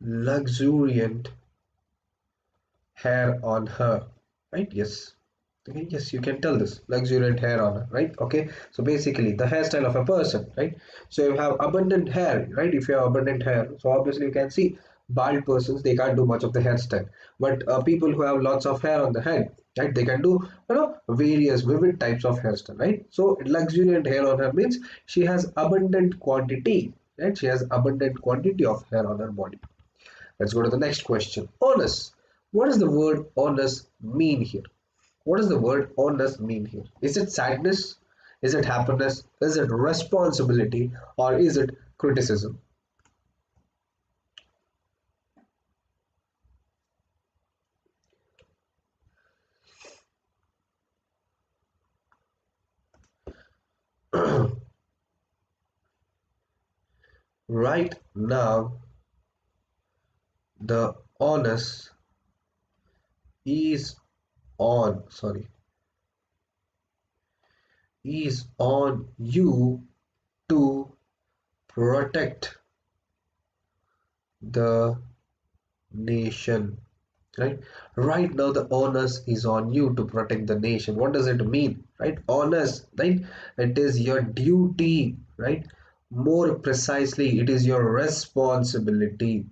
luxuriant hair on her, right? Yes. Okay, yes, you can tell this luxuriant hair on her, right? Okay, so basically the hairstyle of a person, right? So you have abundant hair, right? If you have abundant hair, so obviously you can see bald persons, they can't do much of the hairstyle, but people who have lots of hair on the head, right, they can do, various vivid types of hairstyle, right? So luxuriant hair on her means she has abundant quantity, right? She has abundant quantity of hair on her body. Let's go to the next question. Honest. What does the word honest mean here? What does the word honest mean here? Is it sadness? Is it happiness? Is it responsibility? Or is it criticism? Right now, the onus is sorry, is on you to protect the nation. Right now the onus is on you to protect the nation. What does it mean? Right, onus, right? It is your duty, right? More precisely, it is your responsibility,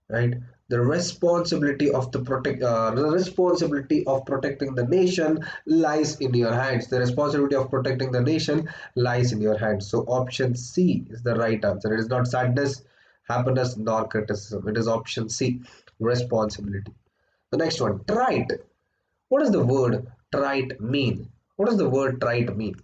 right? The responsibility of the responsibility of protecting the nation lies in your hands. The responsibility of protecting the nation lies in your hands. So option C is the right answer. It is not sadness, happiness, nor criticism. It is option C, responsibility. The next one, trite. What does the word trite mean? What does the word trite mean?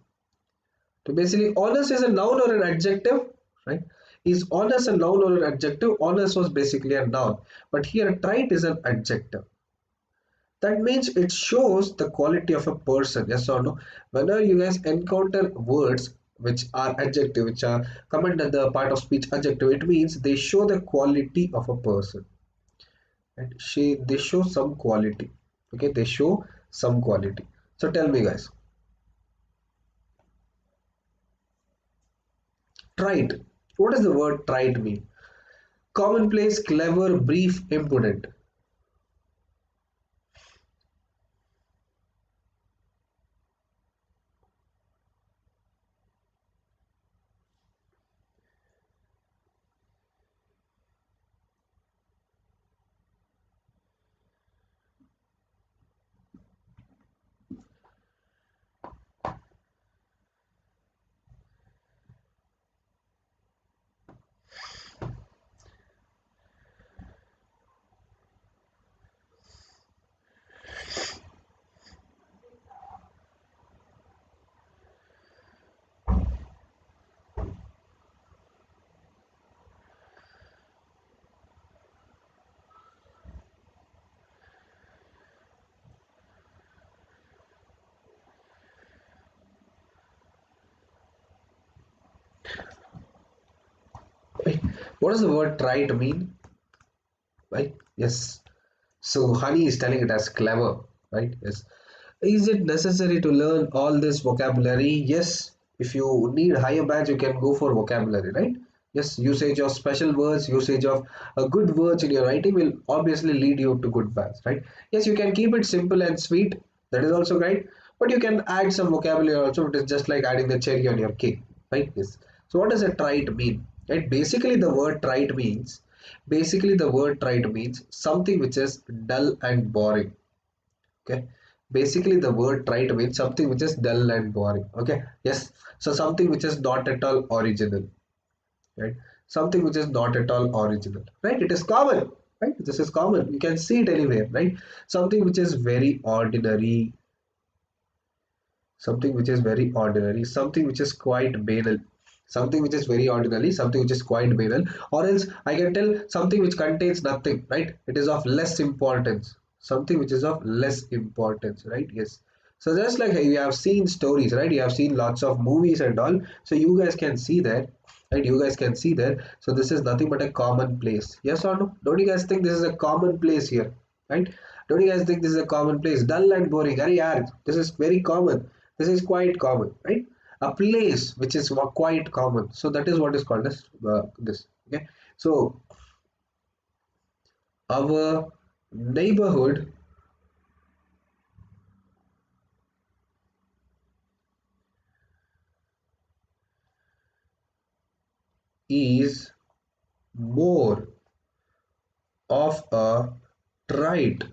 So basically, honest is a noun or an adjective, right? Is honest a noun or an adjective? Honest was basically a noun, but here trite is an adjective. That means it shows the quality of a person, yes or no? Whenever you guys encounter words which are adjective, which are come under the part of speech adjective, it means they show the quality of a person. And they show some quality. Okay, they show some quality. So tell me guys, trite, what does the word trite mean? Commonplace, clever, brief, impudent. Right? What does the word trite mean? Right, yes. So honey is telling it as clever, right? Yes. Is it necessary to learn all this vocabulary? Yes. If you need higher batch, you can go for vocabulary, right? Yes, usage of special words, usage of good words in your writing will obviously lead you to good batch, right? Yes, you can keep it simple and sweet. That is also right. But you can add some vocabulary also. It is just like adding the cherry on your cake, right? Yes. So what does a trite mean? Right? Basically the word trite means something which is dull and boring. Okay, basically the word trite means something which is dull and boring. Okay, yes, so something which is not at all original, right? Something which is not at all original, right? It is common, right? This is common, you can see it anywhere, right? Something which is very ordinary, something which is very ordinary, something which is quite banal, something which is very ordinary, something which is quite banal, or else I can tell something which contains nothing, right? It is of less importance, something which is of less importance, right? Yes. So just like you have seen stories, right? You have seen lots of movies and all, so you guys can see that, right? You guys can see that. So this is nothing but a common place, yes or no? Don't you guys think this is a common place here, right? Don't you guys think this is a common place? Dull and boring. Arey yaar, this is very common. This is quite common, right? A place which is quite common. So that is what is called as this. Okay. So Our neighborhood is more of a trait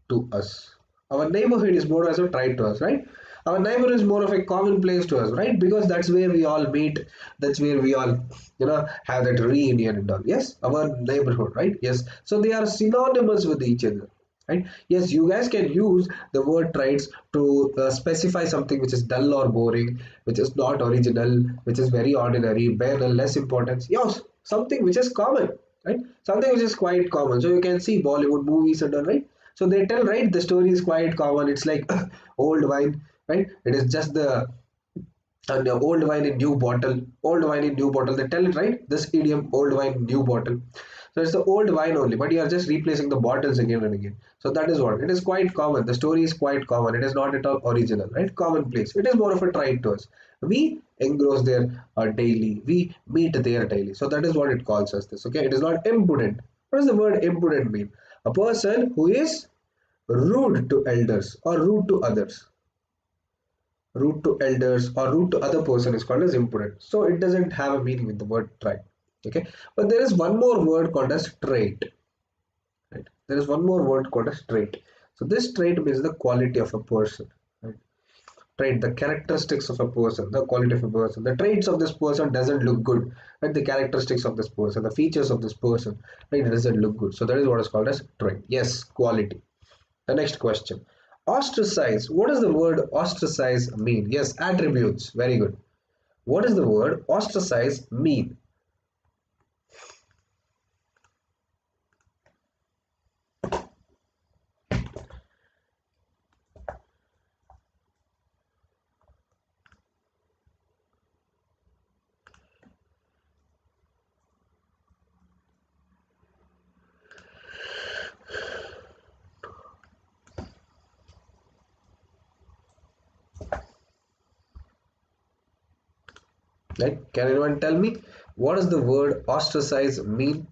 to us. Our neighborhood is more as a trait to us, right? Our neighborhood is more of a common place to us, right? Because that's where we all meet. That's where we all, have that reunion and all. Yes, our neighborhood, right? Yes. So they are synonymous with each other, right? Yes, you guys can use the word traits to specify something which is dull or boring, which is not original, which is very ordinary, banal, less importance. Yes, something which is common, right? Something which is quite common. So you can see Bollywood movies and all, right? So they tell, right, the story is quite common. It's like old wine, right? It is just the and old wine in new bottle, old wine in new bottle. They tell it, right? This idiom, old wine in new bottle. So it's the old wine only, but you are just replacing the bottles again and again. So that is what it is, quite common. The story is quite common. It is not at all original, right? Commonplace. It is more of a trait to us. We engross there daily. We meet there daily. So that is what it calls us this. Okay, it is not impudent. What does the word impudent mean? A person who is rude to elders or rude to others. Rude to elders or rude to other person is called as impudent. So it doesn't have a meaning with the word trait. Okay, but there is one more word called as trait. Right? There is one more word called as trait. So this trait means the quality of a person. Right? Trait, the characteristics of a person, the quality of a person. The traits of this person doesn't look good. Right? The characteristics of this person, the features of this person, right? It doesn't look good. So that is what is called as trait. Yes, quality. The next question. Ostracize. What does the word ostracize mean? Yes, attributes. Very good. What does the word ostracize mean? Like, can anyone tell me what does the word ostracize mean?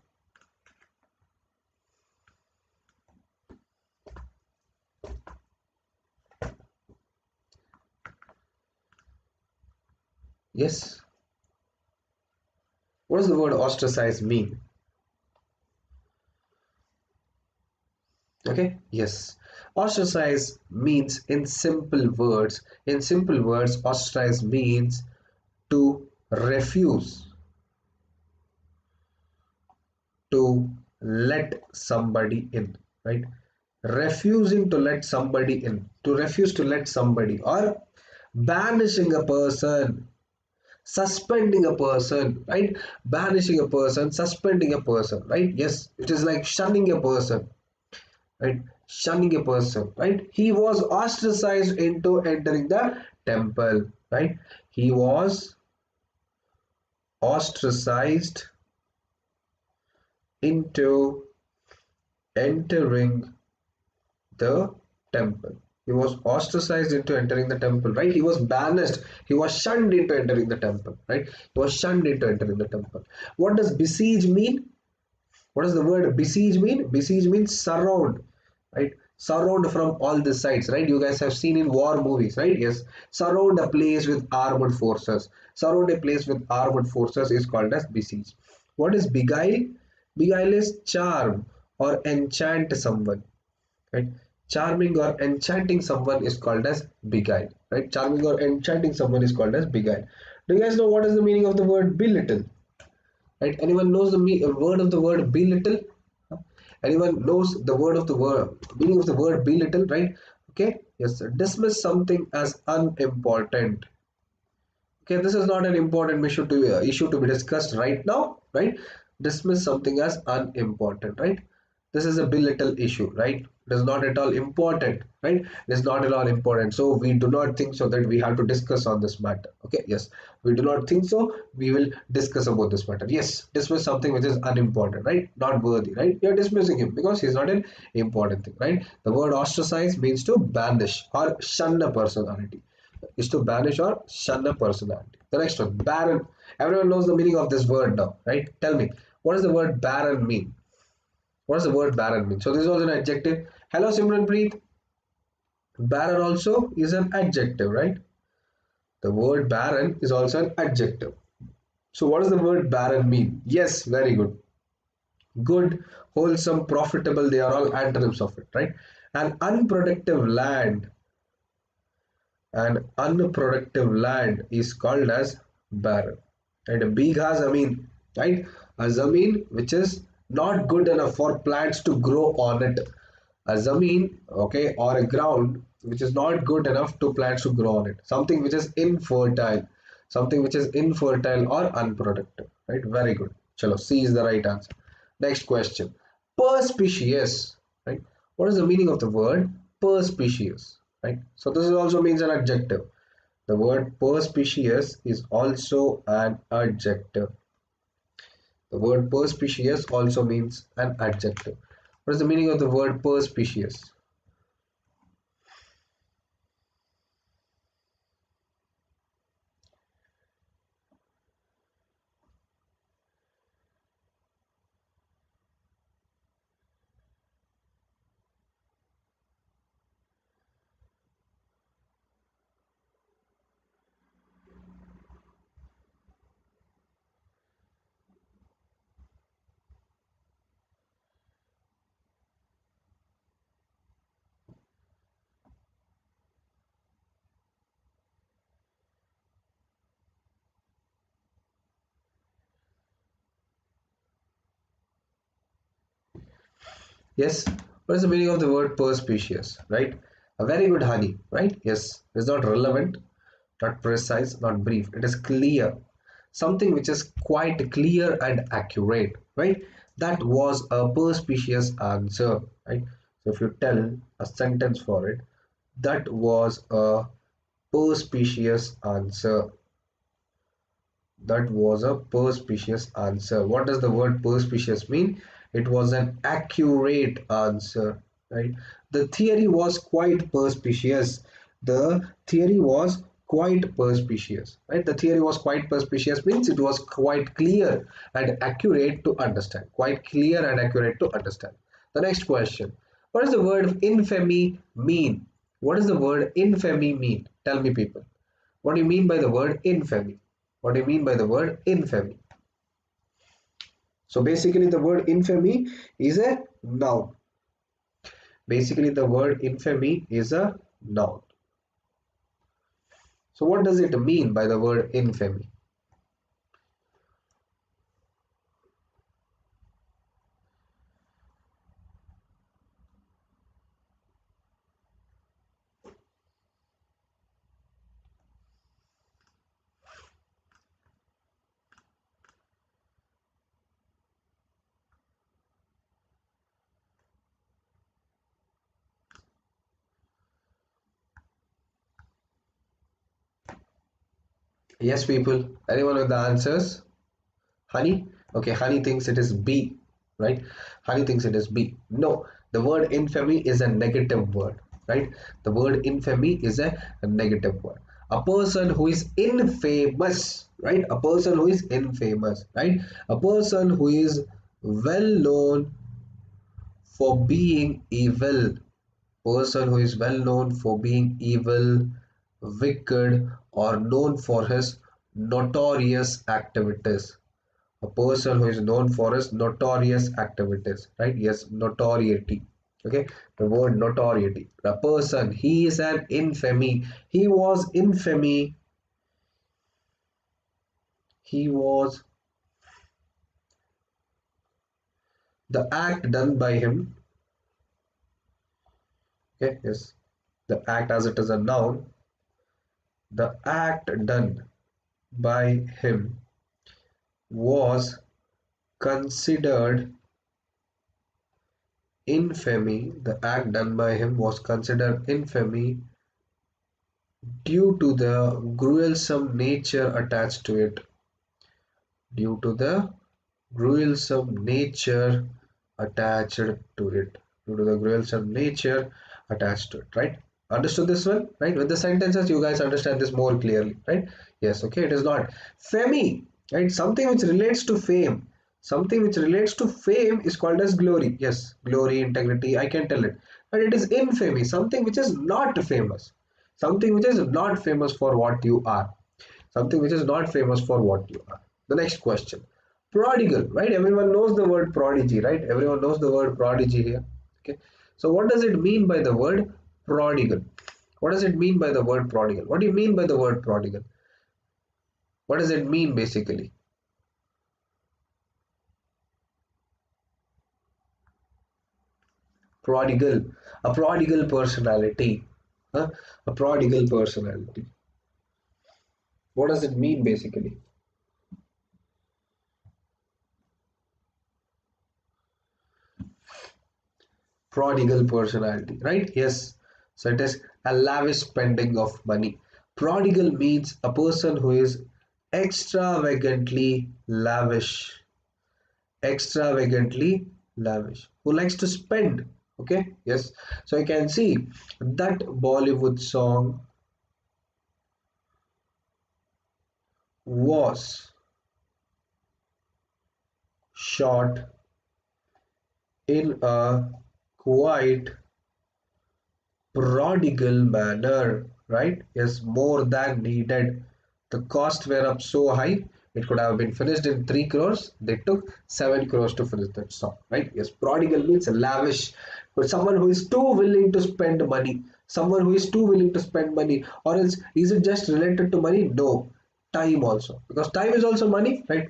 Yes. What does the word ostracize mean? Okay. Yes. Ostracize means in simple words, ostracize means to refuse to let somebody in, right? Refusing to let somebody in, to refuse to let somebody, or banishing a person, suspending a person, right? Banishing a person, suspending a person, right? Yes, it is like shunning a person, right? Shunning a person, right? He was ostracized into entering the temple, right? He was ostracized into entering the temple. He was ostracized into entering the temple, right? He was banished. He was shunned into entering the temple, right? He was shunned into entering the temple. What does besiege mean? What does the word besiege mean? Besiege means surround, right? Surround from all the sides, right? You guys have seen in war movies, right? Yes. Surround a place with armored forces. Surround a place with armored forces is called as besiege. What is beguile? Beguile is charm or enchant someone, right? Charming or enchanting someone is called as beguile, right? Charming or enchanting someone is called as beguile. Do you guys know what is the meaning of the word belittle? Right? Anyone knows the word of the word belittle? Huh? Anyone knows the word of the word meaning of the word belittle, right? Okay, yes, dismiss something as unimportant. Okay, this is not an important issue to be discussed right now, right? Dismiss something as unimportant, right? This is a belittle issue, right? It is not at all important, right? It is not at all important. So we do not think so that we have to discuss on this matter. Okay, yes, we do not think so. We will discuss about this matter. Yes, dismiss something which is unimportant, right? Not worthy, right? You are dismissing him because he's not an important thing, right? The word ostracize means to banish or shun a personality, is to banish or shun a personality. The next one, barren. Everyone knows the meaning of this word now, right? Tell me, what does the word barren mean? What does the word barren mean? So this was an adjective. Hello Simranpreet. Barren also is an adjective, right? The word barren is also an adjective. So what does the word barren mean? Yes, very good. Good, wholesome, profitable, they are all antonyms of it, right? An unproductive land, an unproductive land is called as barren. And a bigha zameen, right? A zameen which is not good enough for plants to grow on it. A zameen, okay, or a ground which is not good enough to plants to grow on it. Something which is infertile, something which is infertile or unproductive, right? Very good. Chalo, C is the right answer. Next question. Perspicacious, right? What is the meaning of the word perspicacious, right? So this is also means an adjective. The word perspicacious is also an adjective. The word perspicacious also means an adjective. What is the meaning of the word perspicacious? Yes. What is the meaning of the word perspicacious? Right? A very good honey. Right? Yes. It's not relevant, not precise, not brief. It is clear. Something which is quite clear and accurate. Right? That was a perspicacious answer. Right? So if you tell a sentence for it, that was a perspicacious answer. That was a perspicacious answer. What does the word perspicacious mean? It was an accurate answer, right? The theory was quite perspicacious. The theory was quite perspicacious, right? The theory was quite perspicacious means it was quite clear and accurate to understand. Quite clear and accurate to understand. The next question. What does the word infamy mean? What does the word infamy mean? Tell me, people. What do you mean by the word infamy? What do you mean by the word infamy? So basically the word infamy is a noun. Basically the word infamy is a noun. So what does it mean by the word infamy? Yes, people. Anyone with the answers? Honey? Okay, Honey thinks it is B, right? Honey thinks it is B. No, the word infamy is a negative word, right? The word infamy is a negative word. A person who is infamous, right? A person who is infamous, right? A person who is well known for being evil. Person who is well known for being evil, wicked, or known for his notorious activities. A person who is known for his notorious activities, right? Yes, notoriety. Okay, the word notoriety. The person, he is an infamy. He was infamy. He was the act done by him. Okay, yes, the act as it is a noun. The act done by him was considered infamy. The act done by him was considered infamy due to the gruesome nature attached to it. Due to the gruesome nature attached to it. Due to the gruesome nature attached to it, right? Understood this one, right? With the sentences, you guys understand this more clearly, right? Yes, okay, it is not. Femi, right? Something which relates to fame. Something which relates to fame is called as glory. Yes, glory, integrity, I can tell it. But it is infamy, something which is not famous, something which is not famous for what you are, something which is not famous for what you are. The next question, prodigal, right? Everyone knows the word prodigy, right? Everyone knows the word prodigy here. Okay, so what does it mean by the word prodigal? What does it mean by the word prodigal? What do you mean by the word prodigal? What does it mean basically? Prodigal, a prodigal personality, huh? A prodigal personality. What does it mean basically? Prodigal personality, right? Yes. So it is a lavish spending of money. Prodigal means a person who is extravagantly lavish, extravagantly lavish, who likes to spend. Okay, yes. So I can see that Bollywood song was shot in a quite prodigal manner, right? Yes, more than needed. The costs were up so high, it could have been finished in 3 crores. They took 7 crores to finish that song, right? Yes, prodigal means lavish, but someone who is too willing to spend money. Someone who is too willing to spend money, or else is it just related to money? No, time also, because time is also money, right?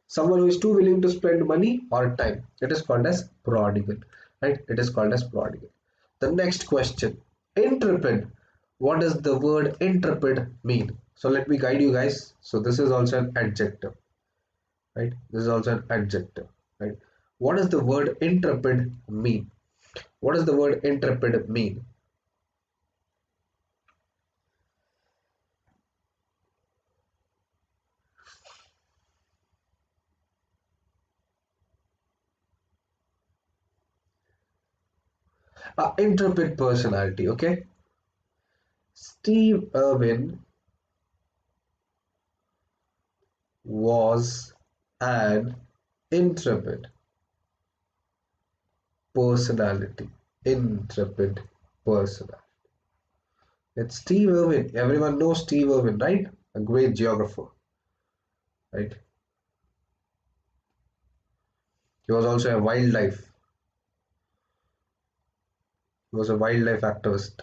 Someone who is too willing to spend money or time. It is called as prodigal, right? It is called as prodigal. The next question, intrepid. What does the word intrepid mean? So let me guide you guys. So this is also an adjective, right? This is also an adjective, right? What does the word intrepid mean? What does the word intrepid mean? Intrepid personality, okay? Steve Irwin was an intrepid personality. Intrepid personality. It's Steve Irwin. Everyone knows Steve Irwin, right? A great geographer, right? He was also a wildlife. He was a wildlife activist,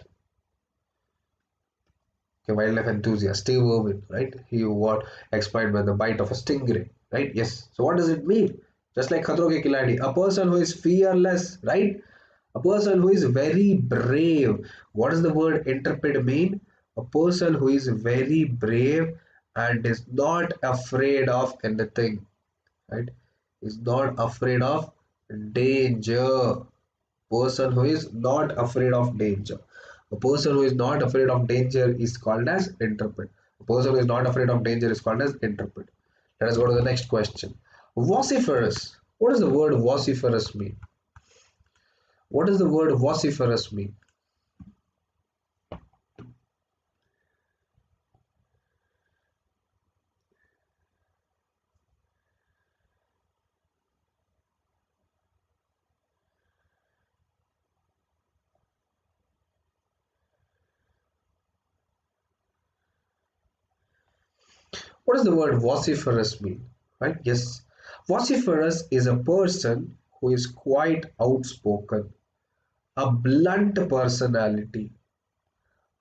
a wildlife enthusiast. Steve Irwin, right? He was expired by the bite of a stingray, right? Yes. So what does it mean? Just like Khatro Ke Khiladi, a person who is fearless, right? A person who is very brave. What does the word intrepid mean? A person who is very brave and is not afraid of anything, right? Is not afraid of danger. Person who is not afraid of danger. A person who is not afraid of danger is called as intrepid. A person who is not afraid of danger is called as intrepid. Let us go to the next question. Vociferous. What does the word vociferous mean? What does the word vociferous mean? What does the word vociferous mean? Right? Yes. Vociferous is a person who is quite outspoken, a blunt personality,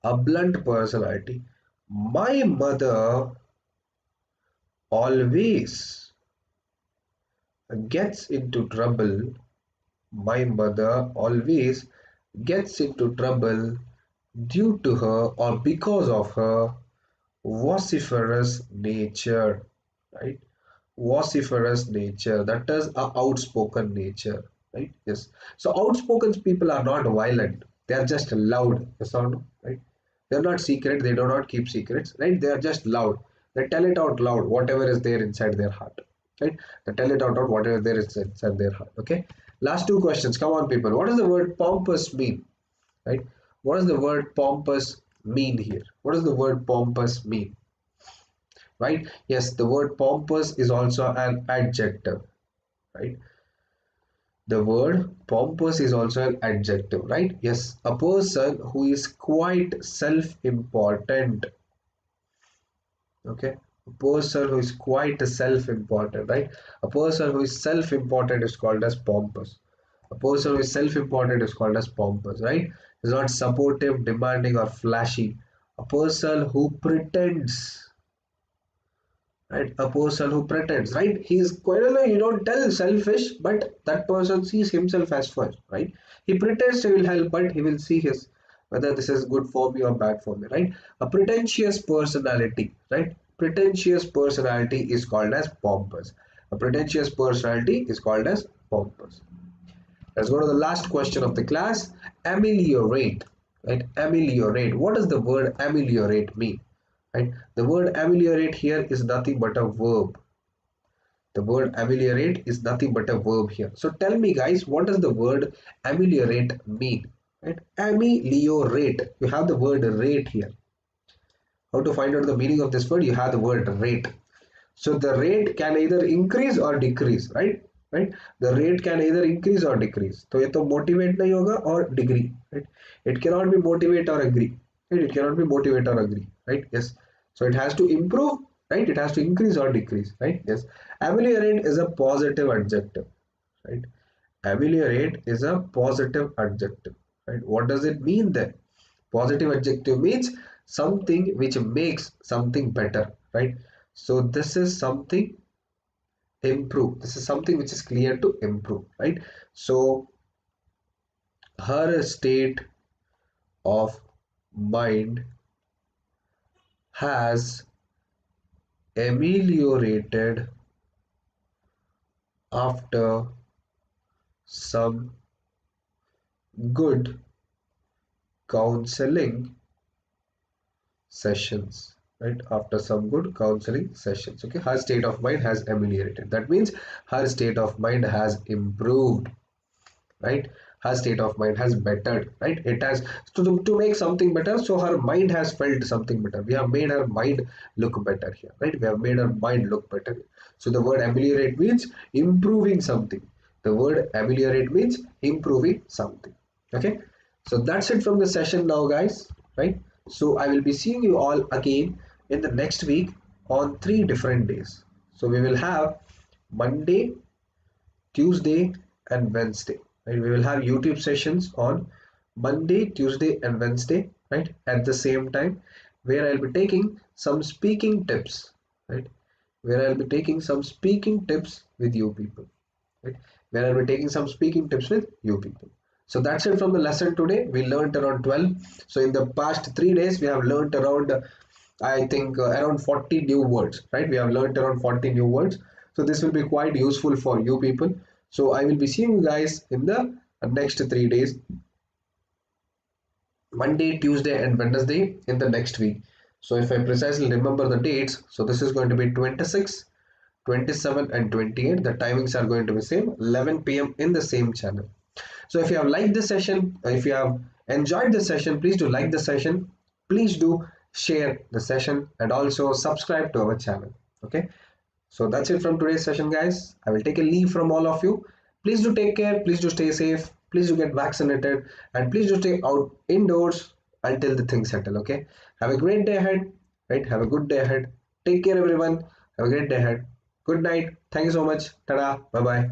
a blunt personality. My mother always gets into trouble. My mother always gets into trouble due to her or because of her vociferous nature, right? Vociferous nature, that is a outspoken nature, right? Yes. So outspoken people are not violent, they are just loud. Yes or no, right? They're not secret, they do not keep secrets, right? They are just loud. They tell it out loud, whatever is there inside their heart, right? They tell it out loud, whatever there is inside their heart. Okay, last two questions. Come on, people. What does the word pompous mean, right? What does the word pompous mean here? What does the word pompous mean, right? Yes, the word pompous is also an adjective. right? The word pompous is also an adjective, right? Yes, a person who is quite self-important. Okay, a person who is quite self-important, right? A person who is self-important is called as pompous. A person who is self-important is called as pompous, right? Is not supportive, demanding, or flashy. A person who pretends, right? A person who pretends, right? He is quite, you don't tell selfish, but that person sees himself as first, right? He pretends he will help, but he will see his whether this is good for me or bad for me, right? A pretentious personality, right? Pretentious personality is called as pompous. A pretentious personality is called as pompous. Let's go to the last question of the class. Ameliorate, right? Ameliorate. What does the word ameliorate mean? Right? The word ameliorate here is nothing but a verb. The word ameliorate is nothing but a verb here. So tell me guys, what does the word ameliorate mean? Right? Ameliorate. You have the word rate here. How to find out the meaning of this word? You have the word rate. So the rate can either increase or decrease, right? Right? The rate can either increase or decrease. So ये तो motivate नहीं होगा or degree, right? It cannot be motivate or agree, right? It cannot be motivate or agree, right? Yes. So it has to improve, right? It has to increase or decrease, right? Yes. Ameliorate is a positive adjective, right? Ameliorate is a positive adjective, right? What does it mean then? Positive adjective means something which makes something better, right? So this is something improve. This is something which is clear to improve, right? So her state of mind has ameliorated after some good counseling sessions, right? After some good counseling sessions. Okay, her state of mind has ameliorated. That means her state of mind has improved, right? Her state of mind has bettered, right? It has to make something better. So her mind has felt something better. We have made her mind look better here, right? We have made her mind look better. So the word ameliorate means improving something. The word ameliorate means improving something. Okay, so that's it from the session now, guys, right? So I will be seeing you all again in the next week on 3 different days. So we will have Monday, Tuesday, and Wednesday. Right? We will have YouTube sessions on Monday, Tuesday, and Wednesday, right? At the same time, where I'll be taking some speaking tips, right? Where I'll be taking some speaking tips with you people, right? Where I'll be taking some speaking tips with you people. So that's it from the lesson today. We learned around 12. So in the past 3 days, we have learned around, I think, around 40 new words, right? We have learned around 40 new words. So this will be quite useful for you people. So I will be seeing you guys in the next 3 days, Monday, Tuesday, and Wednesday in the next week. So if I precisely remember the dates, so this is going to be 26, 27, and 28. The timings are going to be same, 11 p.m. in the same channel. So if you have liked this session, if you have enjoyed this session, please do like the session. Please do share the session and also subscribe to our channel. Okay. So that's it from today's session, guys. I will take a leave from all of you. Please do take care. Please do stay safe. Please do get vaccinated. And please do stay out indoors until the things settle. Okay. Have a great day ahead. Right. Have a good day ahead. Take care, everyone. Have a great day ahead. Good night. Thank you so much. Tada. Bye bye.